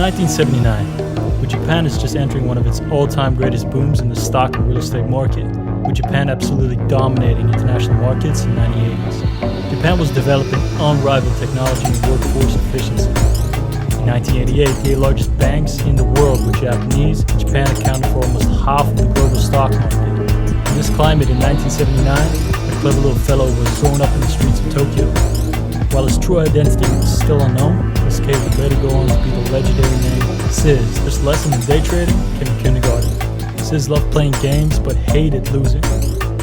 1979, with Japan is just entering one of its all-time greatest booms in the stock and real estate market, with Japan absolutely dominating international markets in the 1980s. Japan was developing unrivaled technology and workforce efficiency. In 1988, the 8 largest banks in the world were Japanese, and Japan accounted for almost half of the global stock market. In this climate, in 1979, a clever little fellow was growing up in the streets of Tokyo. While his true identity was still unknown, this kid would later go on to be the legendary name CIS. This lesson in day trading came in kindergarten. CIS loved playing games but hated losing.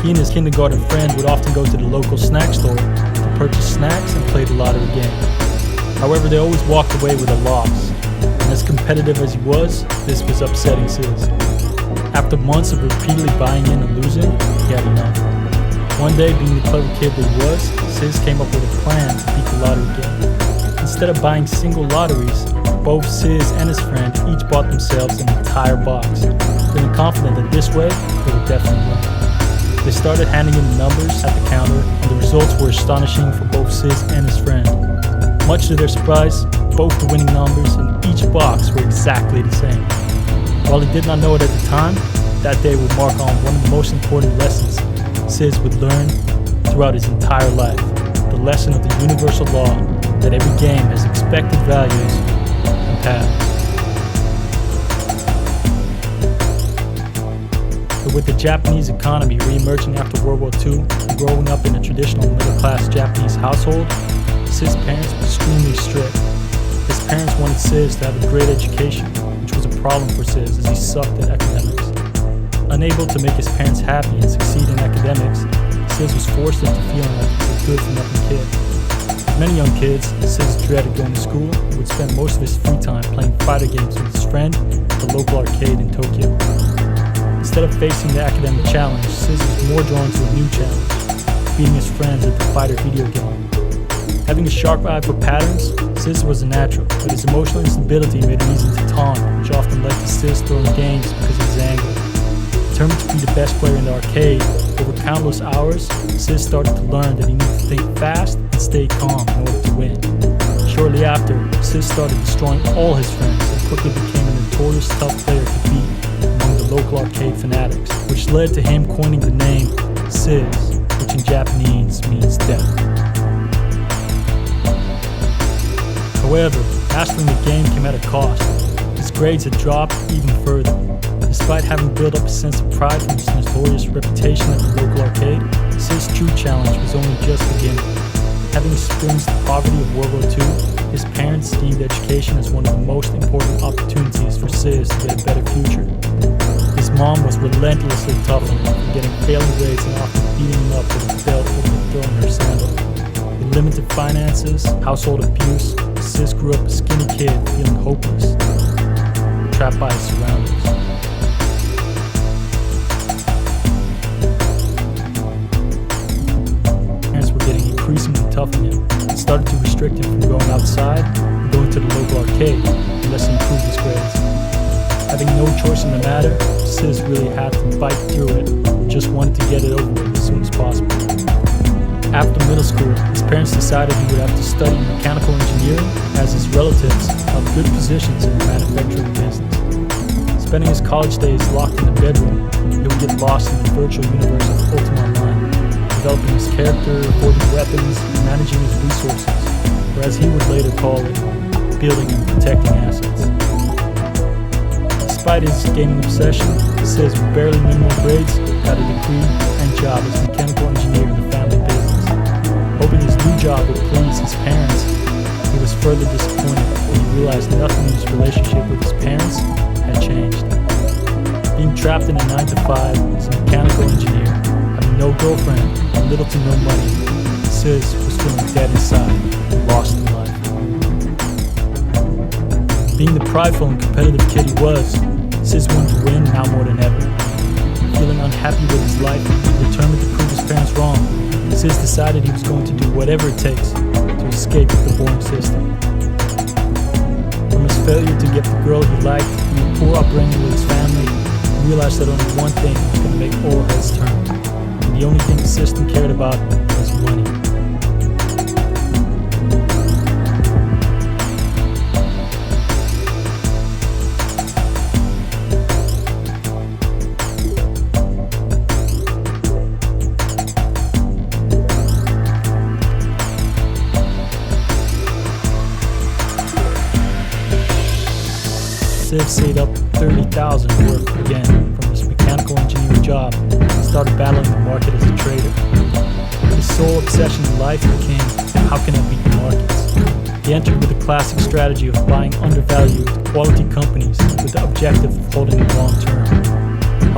He and his kindergarten friend would often go to the local snack store to purchase snacks and play the lottery game. However, they always walked away with a loss. And as competitive as he was, this was upsetting CIS. After months of repeatedly buying in and losing, he had enough. One day, being the clever kid that he was, CIS came up with a plan to beat the lottery game. Instead of buying single lotteries, both CIS and his friend each bought themselves an entire box, feeling confident that this way they would definitely win. They started handing in the numbers at the counter, and the results were astonishing for both CIS and his friend. Much to their surprise, both the winning numbers in each box were exactly the same. While he did not know it at the time, that day would mark on one of the most important lessons CIS would learn throughout his entire life, the lesson of the universal law that every game has expected values and paths. But with the Japanese economy re-emerging after World War II and growing up in a traditional middle-class Japanese household, CIS' parents were extremely strict. His parents wanted CIS to have a great education, which was a problem for CIS as he sucked at academics. Unable to make his parents happy and succeed in academics, CIS was forced into feeling like he was a good-for-nothing kid. Like many young kids, CIS dreaded going to school and would spend most of his free time playing fighter games with his friend at the local arcade in Tokyo. Instead of facing the academic challenge, CIS was more drawn to a new challenge, beating his friends at the fighter video game. Having a sharp eye for patterns, CIS was a natural, but his emotional instability made him easy to taunt, which often led to CIS throwing games because of his anger. Determined to be the best player in the arcade, over countless hours, CIS started to learn that he needed to think fast and stay calm in order to win. Shortly after, CIS started destroying all his friends and quickly became a notorious tough player to beat among the local arcade fanatics, which led to him coining the name CIS, which in Japanese means death. However, mastering the game came at a cost. His grades had dropped even further. Despite having built up a sense of pride from his notorious reputation at the local arcade, CIS' true challenge was only just beginning. Having experienced the poverty of World War II, his parents deemed education as one of the most important opportunities for CIS to get a better future. His mom was relentlessly tough on him, getting failing grades and often beating him up with a belt over throwing her sandal. With limited finances, household abuse, CIS grew up a skinny kid feeling hopeless, trapped by his surroundings. Increasingly tough on him and started to restrict him from going outside and going to the local arcade unless he improved his grades. Having no choice in the matter, CIS really had to fight through it and just wanted to get it over with as soon as possible. After middle school, his parents decided he would have to study mechanical engineering as his relatives held good positions in the manufacturing business. Spending his college days locked in the bedroom, he would get lost in the virtual universe of Ultima Online, developing his character, hoarding weapons, and managing his resources, or as he would later call it, building and protecting assets. Despite his gaming obsession, CIS with barely minimal grades got a degree and job as a mechanical engineer in the family business. Hoping his new job would please his parents, he was further disappointed when he realized nothing in his relationship with his parents had changed. Being trapped in a 9-to-5 as a mechanical engineer, having no girlfriend, and little to no money, CIS was feeling dead inside and lost in life. Being the prideful and competitive kid he was, CIS wanted to win now more than ever. Feeling unhappy with his life and determined to prove his parents wrong, CIS decided he was going to do whatever it takes to escape the boring system. From his failure to get the girl he liked and the poor upbringing with his family, he realized that only one thing was going to make all heads turn. And the only thing the system cared about was money. CIS saved up $30,000 to work again from his mechanical engineering job and started battling the market as a trader. His sole obsession in life became, how can I beat the markets? He entered with a classic strategy of buying undervalued, quality companies with the objective of holding them long term.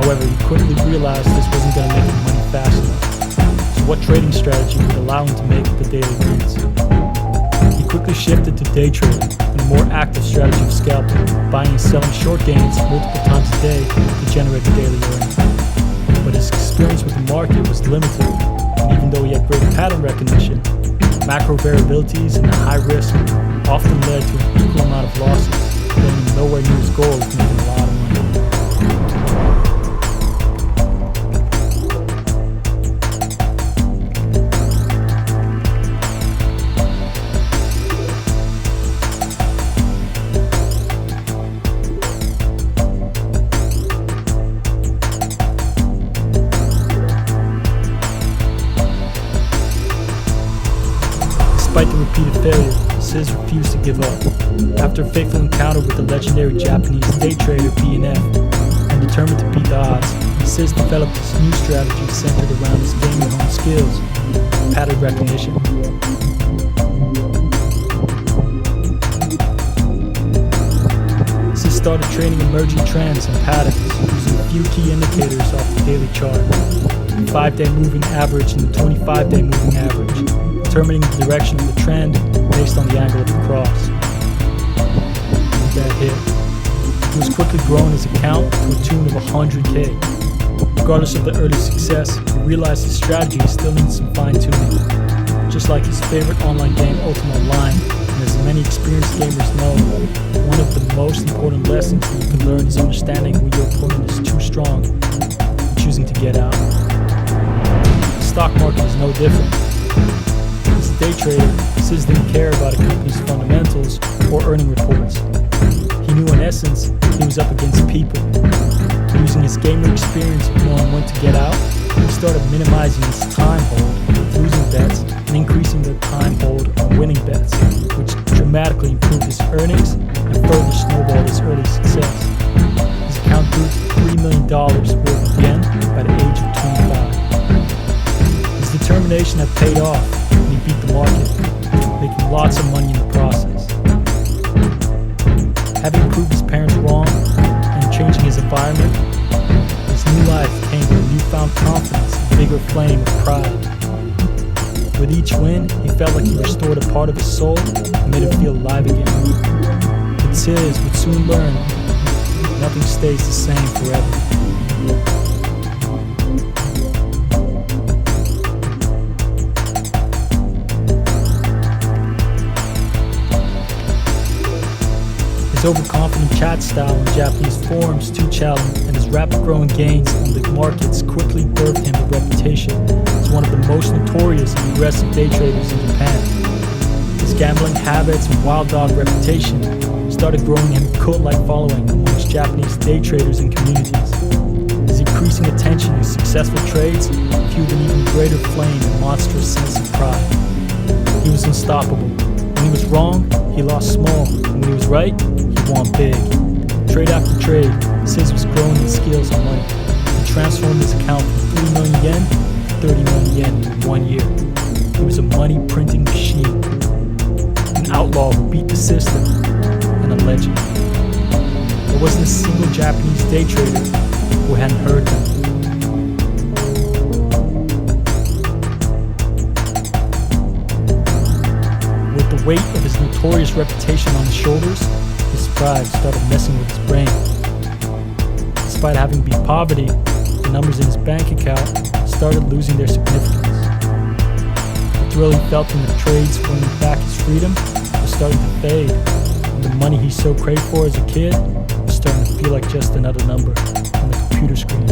However, he quickly realized this wasn't going to make him money fast enough. So what trading strategy would allow him to make the daily wins? He quickly shifted to day trading, a more active strategy of scalping, buying and selling short gains multiple times a day to generate a daily earning. But his experience with the market was limited, and even though he had great pattern recognition, macro variabilities and the high risk often led to an equal amount of losses, getting him nowhere near his goal of making a lot of money. Despite the repeated failure, CIS refused to give up. After a fateful encounter with the legendary Japanese day trader B&F, and determined to beat the odds, CIS developed his new strategy centered around his gaming home skills, pattern recognition. CIS started trading emerging trends and patterns using a few key indicators off the daily chart, the 5-day moving average and the 25-day moving average, determining the direction of the trend based on the angle of the cross. That hit. He was quickly growing his account to a tune of 100K. Regardless of the early success, he realized his strategy still needs some fine-tuning. Just like his favorite online game, Ultima Online, and as many experienced gamers know, one of the most important lessons that you can learn is understanding when your opponent is too strong and choosing to get out. The stock market is no different. As a day trader, CIS didn't care about a company's fundamentals or earning reports. He knew in essence he was up against people. Using his gamer experience of knowing when to get out, he started minimizing his time hold of losing bets and increasing the time hold on winning bets, which dramatically improved his earnings and further snowballed his early success. His account grew to $3 million worth again by the age of 25. His determination had paid off, and he beat the market, making lots of money in the process. Having proved his parents wrong and changing his environment, his new life came with a newfound confidence and bigger flame of pride. With each win, he felt like he restored a part of his soul and made him feel alive again. But CIS would soon learn nothing stays the same forever. His overconfident chat style on Japanese forums too challenging, and his rapid growing gains on the markets quickly birthed him a reputation as one of the most notorious and aggressive day traders in Japan. His gambling habits and wild dog reputation started growing him a cult-like following amongst Japanese day traders and communities. His increasing attention and successful trades fueled an even greater flame and monstrous sense of pride. He was unstoppable. When he was wrong, he lost small, and when he was right, he won big. Trade after trade, CIS was growing his skills and money. He transformed his account from 3 million yen to 30 million yen in 1 year. He was a money printing machine, an outlaw who beat the system, and a legend. There wasn't a single Japanese day trader who hadn't heard of him. With the weight of his notorious reputation on his shoulders, his pride started messing with his brain. Despite having beat poverty, the numbers in his bank account started losing their significance. The thrill he felt in the trades for winning back his freedom was starting to fade, and the money he so craved for as a kid was starting to feel like just another number on the computer screen.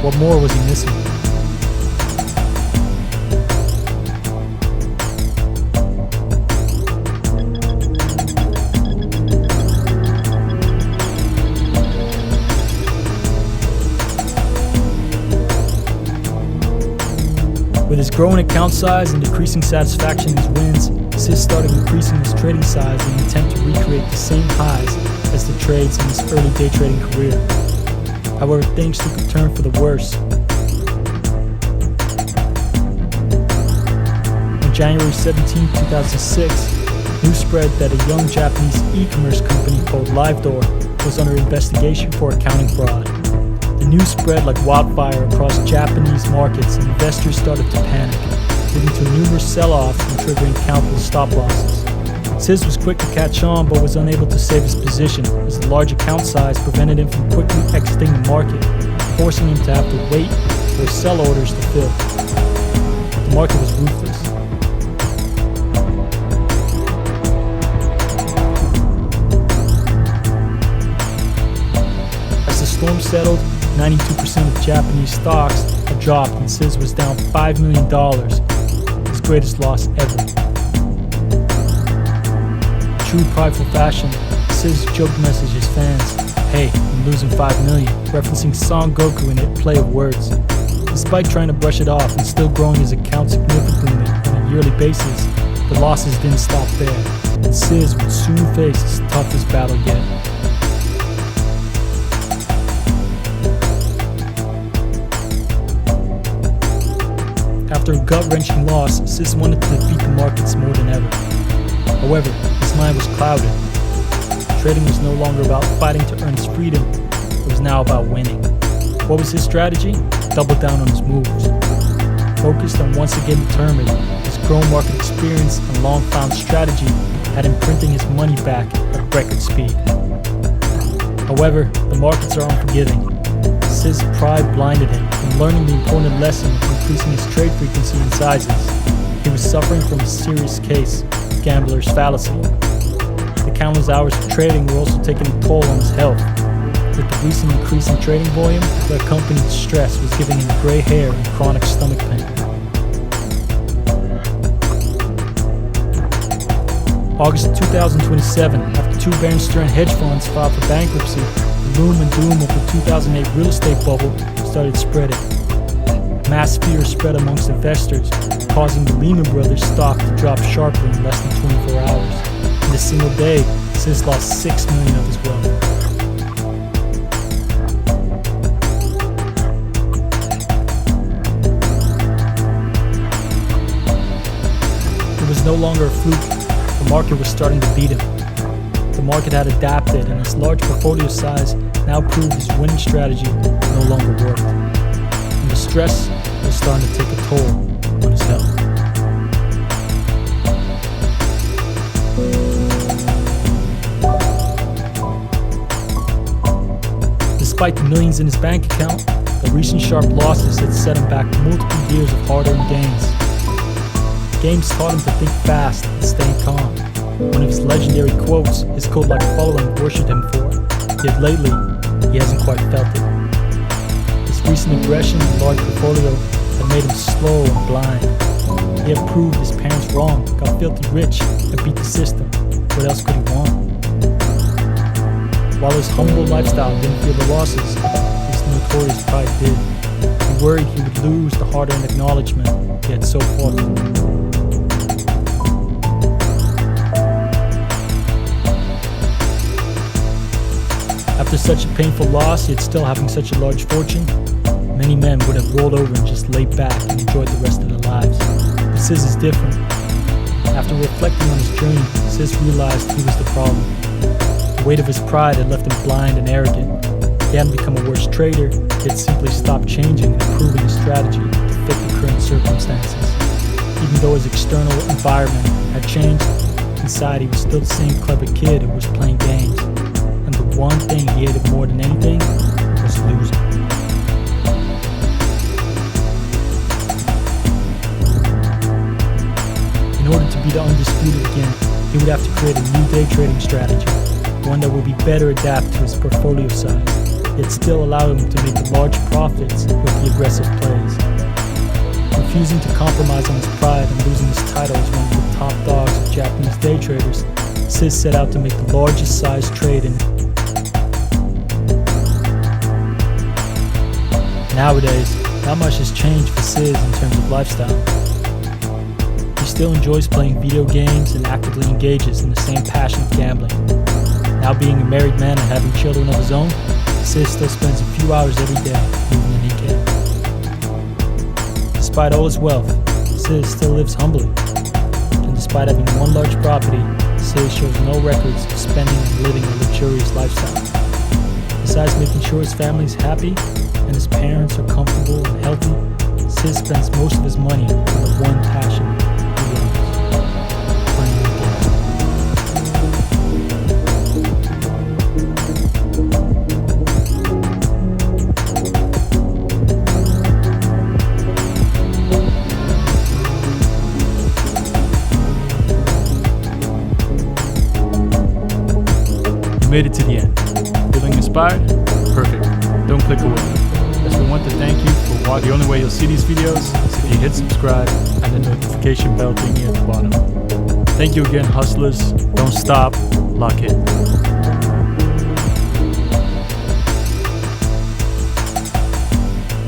What more was he missing? With his growing account size and decreasing satisfaction in his wins, CIS started increasing his trading size in an attempt to recreate the same highs as the trades in his early day trading career. However, things took a turn for the worse. On January 17, 2006, news spread that a young Japanese e-commerce company called LiveDoor was under investigation for accounting fraud. The news spread like wildfire across Japanese markets, and investors started to panic, leading to numerous sell-offs and triggering countless stop losses. CIS was quick to catch on, but was unable to save his position, as the large account size prevented him from quickly exiting the market, forcing him to have to wait for sell orders to fill. The market was ruthless. As the storm settled, 92% of Japanese stocks had dropped, and CIS was down $5 million, his greatest loss ever. In true prideful fashion, CIS joke messaged his fans, "Hey, I'm losing $5 million," referencing Son Goku in a play of words. Despite trying to brush it off and still growing his account significantly on a yearly basis, the losses didn't stop there, and CIS would soon face his toughest battle yet. After a gut-wrenching loss, CIS wanted to defeat the markets more than ever. However, his mind was clouded. Trading was no longer about fighting to earn his freedom, it was now about winning. What was his strategy? Double down on his moves. Focused on once again determined, his grown market experience and long-found strategy had him printing his money back at record speed. However, the markets are unforgiving. CIS' pride blinded him from learning the important lesson of increasing his trade frequency and sizes. He was suffering from a serious case of gambler's fallacy. The countless hours of trading were also taking a toll on his health. With the recent increase in trading volume, the accompanied stress was giving him gray hair and chronic stomach pain. August 2027, after two Bear Stearns hedge funds filed for bankruptcy, the loom and doom of the 2008 real estate bubble started spreading. Mass fear spread amongst investors, causing the Lehman Brothers stock to drop sharply in less than 24 hours. In a single day, CIS lost $6 million of his wealth. It was no longer a fluke. The market was starting to beat him. The market had adapted, and his large portfolio size now proved his winning strategy no longer worked. And the stress was starting to take a toll on his health. Despite the millions in his bank account, the recent sharp losses had set him back multiple years of hard-earned gains. Games taught him to think fast and stay calm. One of his legendary quotes, his cult-like following worshipped him for, yet lately, he hasn't quite felt it. His recent aggression and large portfolio had made him slow and blind. He had proved his parents wrong, got filthy rich, and beat the system. What else could he want? While his humble lifestyle didn't feel the losses, his notorious pride did. He worried he would lose the hard-earned acknowledgement he had so fought for. After such a painful loss, yet still having such a large fortune, many men would have rolled over and just laid back and enjoyed the rest of their lives. But CIS is different. After reflecting on his journey, CIS realized he was the problem. The weight of his pride had left him blind and arrogant. He hadn't become a worse trader, he had simply stopped changing and improving his strategy to fit the current circumstances. Even though his external environment had changed, inside he was still the same clever kid who was playing games. And the one thing he hated more than anything was losing. In order to be the undisputed again, he would have to create a new day trading strategy, one that would be better adapted to his portfolio size, yet still allow him to make large profits with the aggressive plays. Refusing to compromise on his pride and losing his title as one of the top dogs of Japanese day traders, CIS set out to make the largest size trade in it. Nowadays, not much has changed for CIS in terms of lifestyle. He still enjoys playing video games and actively engages in the same passion of gambling. Now being a married man and having children of his own, CIS still spends a few hours every day moving the kneecap. Despite all his wealth, CIS still lives humbly. And despite having one large property, CIS shows no records of spending and living a luxurious lifestyle. Besides making sure his family is happy and his parents are comfortable and healthy, CIS spends most of his money on the one passion he loves: playing the game. You made it to the end. Feeling inspired? Perfect. Don't click away, as we want to thank you for watching. The only way you'll see these videos is if you hit subscribe and the notification bell thingy at the bottom. Thank you again, hustlers. Don't stop. Lock in.